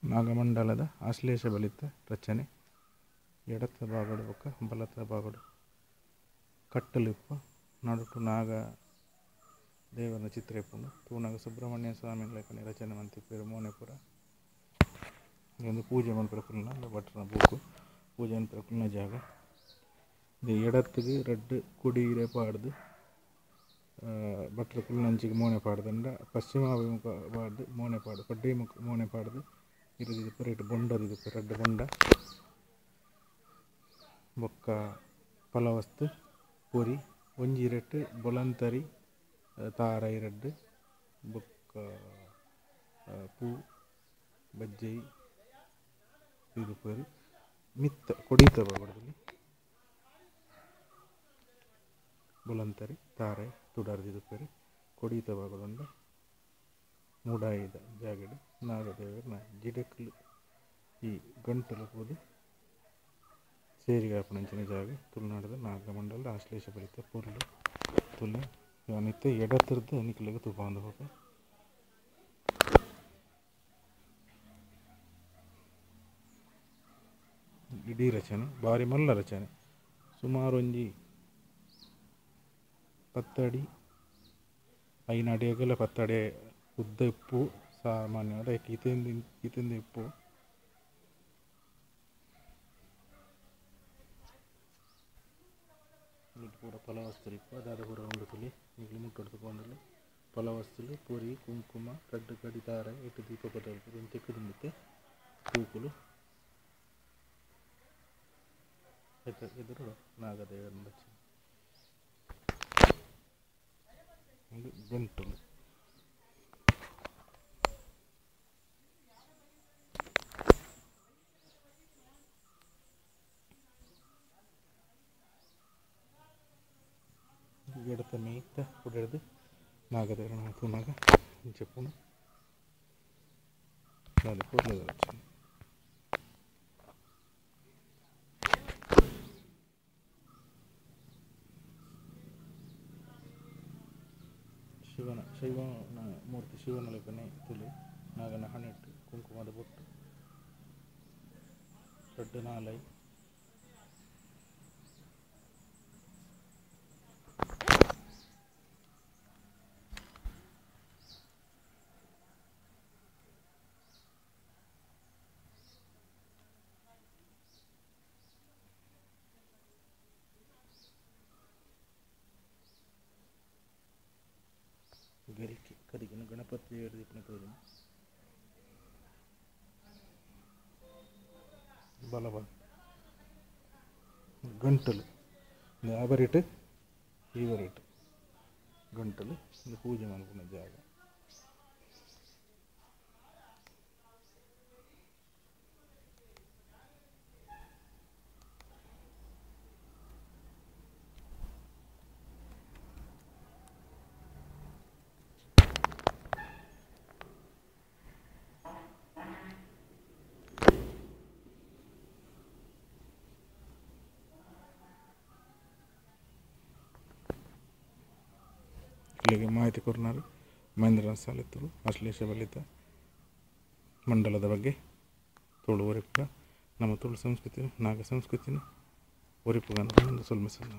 ನಾಗಮಂಡಲದ ಆಶ್ಲೇಷ ಬಲಿತ ರಚನೆ ಎಡತ ಬಾಗಡು ಬೊಕ್ಕ ಬಲತ ಬಾಗಡು ಕಟ್ಟಲಿಪ್ಪ ನಡುಟು ನಾಗ ದೇವರ ಚಿತ್ರ ಇಪ್ಪುಂಡು ತೂನಾಗ ಸುಬ್ರಹ್ಮಣ್ಯ ಸ್ವಾಮಿ ಲೆಕ್ಕನೆ ರಚನೆ ಮಂತಿಪ್ಪೇರು ಮೋನೆಪುರ ಒಂದು ಪೂಜೆ ಮನ್ಪುರಕುಲ್ನ ಭಟ್ರನ ಬೂಕು ಪೂಜೆ ಮನ್ಪುರಕುಲ್ನ ಜಾಗ ಇದು ಎಡತ್ತಿಗೆ ರೆಡ್ ಕುಡೀರೆ ಪಾಡ್ದು ಭಟ್ರ ಕುಲ್ನಂಚಿಗೆ ಮೋನೆ ಪಾಡ್ದಂಡ ಪಶ್ಚಿಮಾಭಿಮುಖ ಪಾಡ್ದು ಮೋನೆ ಪಾಡು ಪಡ್ಡಿಮುಖ ಮೋನೆ ಪಾಡ್ದು ಇರದಿದ್ದು ಪರೇಟ್ ಬೊಂಡದಿದ್ದು ರೆಡ್ ಬೊಂಡ ಬೊಕ್ಕ ಫಲವಸ್ತು ಪೊರಿ ಒಂಜಿ ರೆಟ್ ಬೊಲಂತರಿ ತಾರೈ ರೆಡ್ ಬೊಕ್ಕ ಪೂ ಬಜ್ಜೈ ಇದು ಪರಿ ಮಿತ್ತ ಕೊಡೀತ ಬಾಗಡದಲ್ಲಿ ಬೊಲಂತರಿ ತಾರೈ ತುಡರ್ದಿದು ಪರಿ ಕೊಡೀತ ಬಾಗಡುಂಡ ಮೂಡಾಯಿದ ಜಾಗಡು ನಾಗದೇವರ ಜಿಡಕ್ಲು ಈ ಗಂಟಲು ಪೋದು ಸೇರಿಗಾಪಣಂಚಿನ ಜಾಗ ತುಳುನಾಡದ ನಾಗಮಂಡಲದ ಆಶ್ಲೇಷ ಬಲಿತ ಪೊರ್ಲು ತುಳು ನಿತ್ಯ ಎಡತಿರ್ದು ನಿಕ್ಲಿಗೆ ತುಪಾಂದು ಹೋಗ ಇಡೀ ರಚನೆ ಭಾರಿ ಮಲ್ಲ ರಚನೆ ಸುಮಾರು ಒಂಜಿ 10 ಅಡಿ 5 ಅಡಿಯಾಗೆಲ್ಲ 10 ಅಡಿ ಉದ್ದ ಇಪ್ಪು ಸಾಮಾನ್ಯವಾದ ಈತೆಂದು ಇಪ್ಪು ಪೂರ ಫಲವಸ್ತುಲು ಇಪ್ಪು ಅದಾದ ಪೂರ ಉಂಡು ತುಲಿ ಈಗಲೂ ಮುಟ್ಟೊಡ್ತು ಕೊಂಡಲು ಫಲವಸ್ತುಲು ಪೊರಿ ಕುಂಕುಮ ಕಡ್ಡು ಕಡಿ ದಾರ ಇಟ್ಟು ದೀಪ ಕೊಟ್ಟು ತೆಕ್ಕುದುಂಬಿತ್ತೆ ತೂಕುಲು ಎದುರು ನಾಗದೇವರ ರಚನೆ ಒಂದು ಗಂಟಲು ಎಡತ ಮೇಯ್ತ ಕುಡಿಯೋದು ನಾಗದೇವರ ತೂನಾಗ ಇಂಚೆಪ್ಪುಣ ಅದು ಕೂದಲದ ರಚನೆ ಶೈವನ ಮೂರ್ತಿ ಶಿವನ ಲೆಕ್ಕನೆ ತುಳು ನಾಗನ ಹಣೆಟ್ಟು ಕುಂಕುಮದ ಬೊಟ್ಟು ದೊಡ್ಡ ನಾಲೈ ಗರಿಕೆ ಕದಿಗಿನ ಗಣಪತಿ ದೇವರ ದೀಪನ ತೋರಿನ ಬಲಬಲ ಗಂಟಲು ಆಬರಿಟ್ಟು ಈವರಿಟ್ಟು ಗಂಟಲು ಪೂಜೆ ಮಾಡ್ಕೊಂಡ ಜಾಗ ಇಲ್ಲಿಗೆ ಮಾಹಿತಿ ಕೊರ್ನಾರು ಮಹೇಂದ್ರ ಸಾಲಿತ್ತರು ಆಶ್ಲೇಷ ಬಲಿತ ಮಂಡಲದ ಬಗ್ಗೆ ತುಳು ಒರಿಪುಗ ನಮ್ಮ ತುಳು ಸಂಸ್ಕೃತಿ ನಾಗ ಸಂಸ್ಕೃತಿನ ಒರಿಪುಗ ಅಂತ ಒಂದು ಸೊಲ್ಮೆಸಲ್ಲ